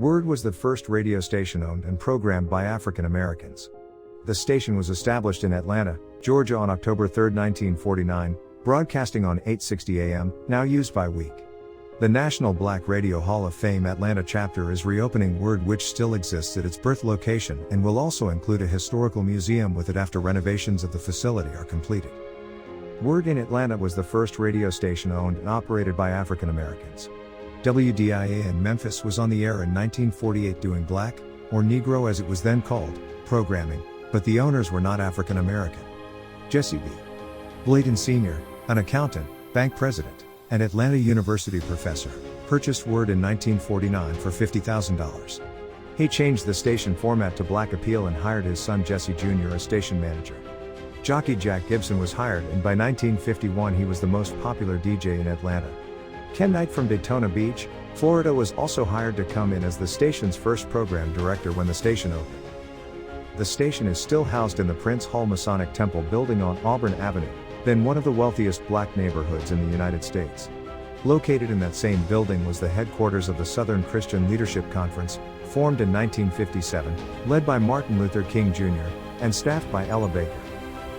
WERD was the first radio station owned and programmed by African Americans. The station was established in Atlanta, Georgia on October 3, 1949, broadcasting on 860 AM, now used by WAEC. The National Black Radio Hall of Fame Atlanta chapter is reopening WERD, which still exists at its birth location and will also include a historical museum with it after renovations of the facility are completed. WERD in Atlanta was the first radio station owned and operated by African Americans. WDIA in Memphis was on the air in 1948 doing black, or Negro as it was then called, programming, but the owners were not African American. Jesse B. Blayton Sr., an accountant, bank president, and Atlanta University professor, purchased WERD in 1949 for $50,000. He changed the station format to black appeal and hired his son Jesse Jr. as station manager. Jockey Jack Gibson was hired, and by 1951 he was the most popular DJ in Atlanta. Ken Knight from Daytona Beach, Florida was also hired to come in as the station's first program director when the station opened. The station is still housed in the Prince Hall Masonic Temple building on Auburn Avenue, then one of the wealthiest black neighborhoods in the United States. Located in that same building was the headquarters of the Southern Christian Leadership Conference, formed in 1957, led by Martin Luther King Jr., and staffed by Ella Baker.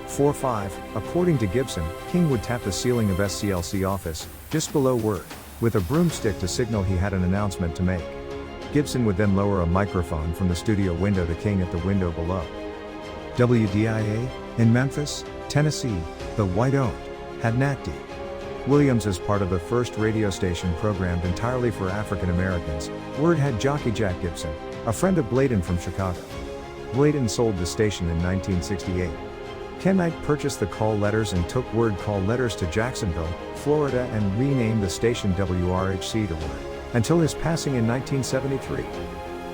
4-5, according to Gibson, King would tap the ceiling of SCLC office, just below WERD, with a broomstick to signal he had an announcement to make. Gibson would then lower a microphone from the studio window to King at the window below. WDIA, in Memphis, Tennessee, the white-owned, had Nat D. Williams as part of the first radio station programmed entirely for African Americans. WERD had Jockey Jack Gibson, a friend of Blayton from Chicago. Blayton sold the station in 1968. Ken Knight purchased the call letters and took WERD call letters to Jacksonville, Florida, and renamed the station WRHC to WERD, until his passing in 1973.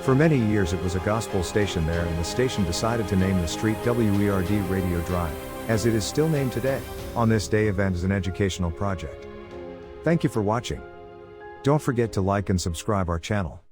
For many years it was a gospel station there, and the station decided to name the street WERD Radio Drive, as it is still named today, on this day event as an educational project. Thank you for watching. Don't forget to like and subscribe our channel.